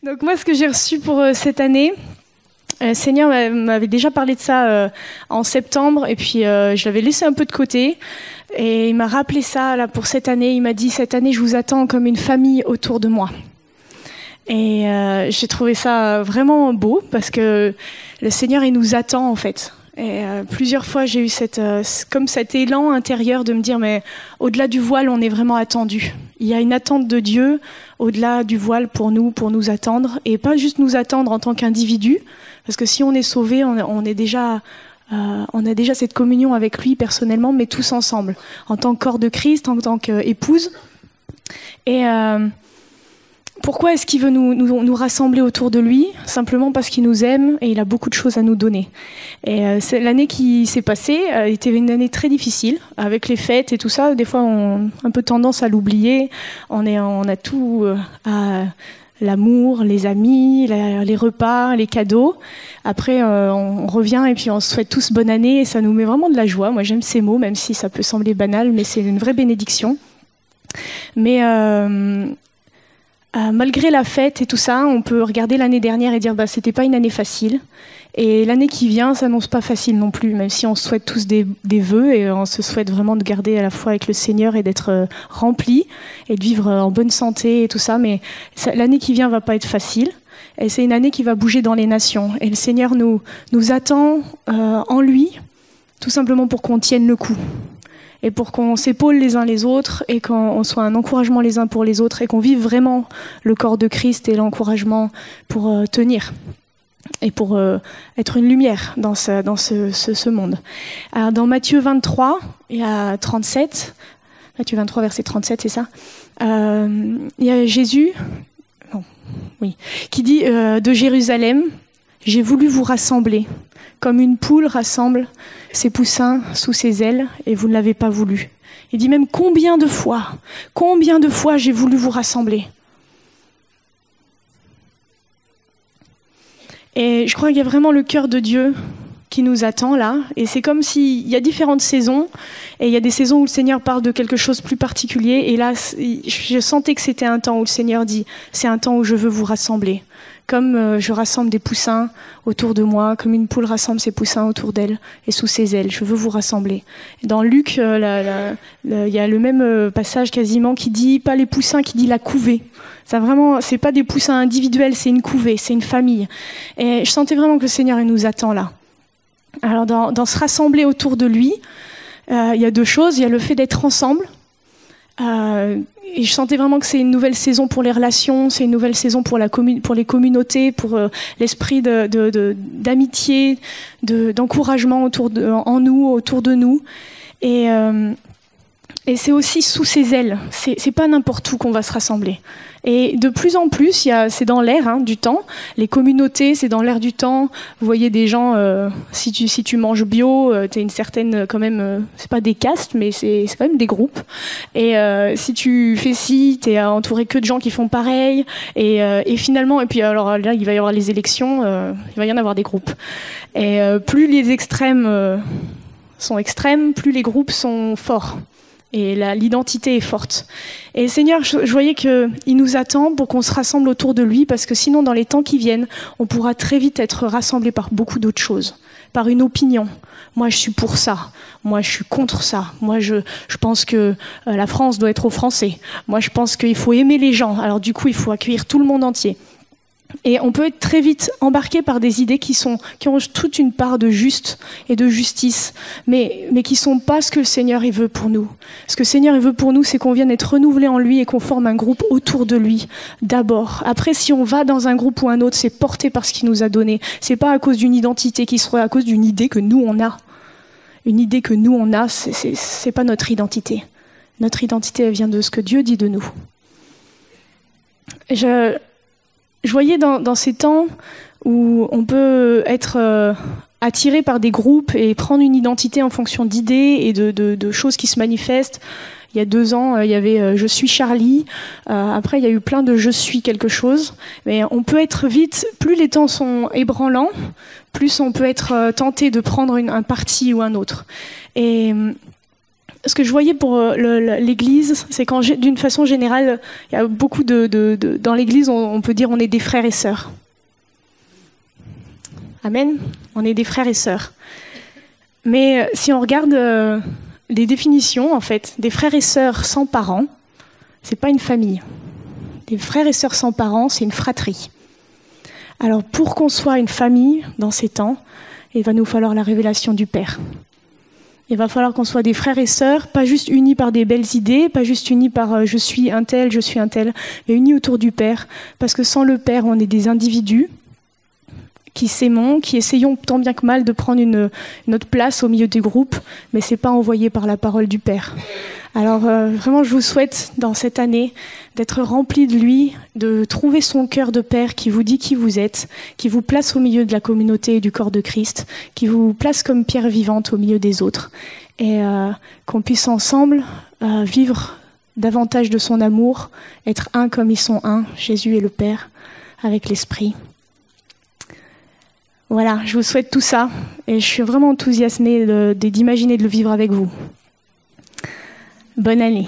Donc moi, ce que j'ai reçu pour cette année, le Seigneur m'avait déjà parlé de ça en septembre, et puis je l'avais laissé un peu de côté. Et il m'a rappelé ça là pour cette année. Il m'a dit, cette année, je vous attends comme une famille autour de moi. Et j'ai trouvé ça vraiment beau, parce que le Seigneur, il nous attend en fait. Et plusieurs fois, j'ai eu comme cet élan intérieur de me dire, mais au-delà du voile, on est vraiment attendu. Il y a une attente de Dieu au-delà du voile pour nous attendre, et pas juste nous attendre en tant qu'individu, parce que si on est sauvé, on a déjà cette communion avec lui personnellement, mais tous ensemble, en tant que corps de Christ, en tant qu'épouse. Et pourquoi est-ce qu'il veut nous rassembler autour de lui? Simplement parce qu'il nous aime et il a beaucoup de choses à nous donner. Et l'année qui s'est passée était une année très difficile, avec les fêtes et tout ça. Des fois, on a un peu tendance à l'oublier. On a tout à l'amour, les amis, les repas, les cadeaux. Après, on revient et puis on se souhaite tous bonne année et ça nous met vraiment de la joie. Moi, j'aime ces mots, même si ça peut sembler banal, mais c'est une vraie bénédiction. Mais malgré la fête et tout ça, on peut regarder l'année dernière et dire c'était pas une année facile. Et l'année qui vient s'annonce pas facile non plus, même si on se souhaite tous des vœux et on se souhaite vraiment de garder à la foi avec le Seigneur et d'être rempli et de vivre en bonne santé et tout ça. Mais l'année qui vient va pas être facile. Et c'est une année qui va bouger dans les nations. Et le Seigneur nous attend en lui, tout simplement pour qu'on tienne le coup. Et pour qu'on s'épaule les uns les autres et qu'on soit un encouragement les uns pour les autres et qu'on vive vraiment le corps de Christ et l'encouragement pour tenir et pour être une lumière dans ce monde. Alors, dans Matthieu 23, il y a 37, Matthieu 23, verset 37, c'est ça. Il y a Jésus qui dit de Jérusalem, « J'ai voulu vous rassembler, comme une poule rassemble ses poussins sous ses ailes, et vous ne l'avez pas voulu. » Il dit même combien de fois j'ai voulu vous rassembler. Et je crois qu'il y a vraiment le cœur de Dieu qui nous attend là. Et c'est comme s'il y a différentes saisons, et il y a des saisons où le Seigneur parle de quelque chose de plus particulier. Et là, je sentais que c'était un temps où le Seigneur dit, c'est un temps où je veux vous rassembler. Comme je rassemble des poussins autour de moi, comme une poule rassemble ses poussins autour d'elle et sous ses ailes. Je veux vous rassembler. Dans Luc, il y a le même passage quasiment qui dit, pas les poussins, qui dit la couvée. Ça vraiment, c'est pas des poussins individuels, c'est une couvée, c'est une famille. Et je sentais vraiment que le Seigneur il nous attend là. Alors dans se rassembler autour de lui, il y a deux choses. Il y a le fait d'être ensemble. Et je sentais vraiment que c'est une nouvelle saison pour les relations, c'est une nouvelle saison pour les communautés, pour l'esprit d'amitié, d'encouragement en nous, autour de nous. Et c'est aussi sous ses ailes. C'est pas n'importe où qu'on va se rassembler. Et de plus en plus, c'est dans l'air du temps. Les communautés, c'est dans l'air du temps. Vous voyez des gens, si tu manges bio, t'as une certaine quand même, c'est pas des castes, mais c'est quand même des groupes. Et si tu fais ci, t'es entouré que de gens qui font pareil. Et finalement, et puis alors là, il va y avoir les élections, il va y en avoir des groupes. Et plus les extrêmes sont extrêmes, plus les groupes sont forts. Et l'identité est forte. Et le Seigneur, je voyais qu'il nous attend pour qu'on se rassemble autour de lui, parce que sinon, dans les temps qui viennent, on pourra très vite être rassemblés par beaucoup d'autres choses, par une opinion. Moi, je suis pour ça. Moi, je suis contre ça. Moi, je pense que la France doit être aux Français. Moi, je pense qu'il faut aimer les gens. Alors du coup, il faut accueillir tout le monde entier. Et on peut être très vite embarqué par des idées qui ont toute une part de juste et de justice, mais qui sont pas ce que le Seigneur il veut pour nous. Ce que le Seigneur il veut pour nous, c'est qu'on vienne être renouvelé en lui et qu'on forme un groupe autour de lui d'abord. Après, si on va dans un groupe ou un autre, c'est porté par ce qu'il nous a donné. C'est pas à cause d'une identité qui serait à cause d'une idée que nous on a. Une idée que nous on a, c'est pas notre identité. Notre identité, elle vient de ce que Dieu dit de nous. Je voyais dans ces temps où on peut être attiré par des groupes et prendre une identité en fonction d'idées et de choses qui se manifestent. Il y a 2 ans, il y avait « Je suis Charlie ». Après, il y a eu plein de « Je suis quelque chose ». Mais on peut être vite, plus les temps sont ébranlants, plus on peut être tenté de prendre un parti ou un autre. Et ce que je voyais pour l'Église, c'est qu'en d'une façon générale, il y a beaucoup dans l'Église, on peut dire on est des frères et sœurs. Amen. On est des frères et sœurs. Mais si on regarde les définitions, en fait, des frères et sœurs sans parents, c'est pas une famille. Des frères et sœurs sans parents, c'est une fratrie. Alors, pour qu'on soit une famille dans ces temps, il va nous falloir la révélation du Père. Il va falloir qu'on soit des frères et sœurs, pas juste unis par des belles idées, pas juste unis par je suis un tel, mais unis autour du Père. Parce que sans le Père, on est des individus qui s'aimons, qui essayons tant bien que mal de prendre notre place au milieu du groupe, mais ce n'est pas envoyé par la parole du Père. Alors vraiment, je vous souhaite dans cette année d'être remplis de lui, de trouver son cœur de Père qui vous dit qui vous êtes, qui vous place au milieu de la communauté et du corps de Christ, qui vous place comme pierre vivante au milieu des autres, et qu'on puisse ensemble vivre davantage de son amour, être un comme ils sont un, Jésus et le Père, avec l'Esprit. Voilà, je vous souhaite tout ça, et je suis vraiment enthousiasmée d'imaginer de le vivre avec vous. Bonne année.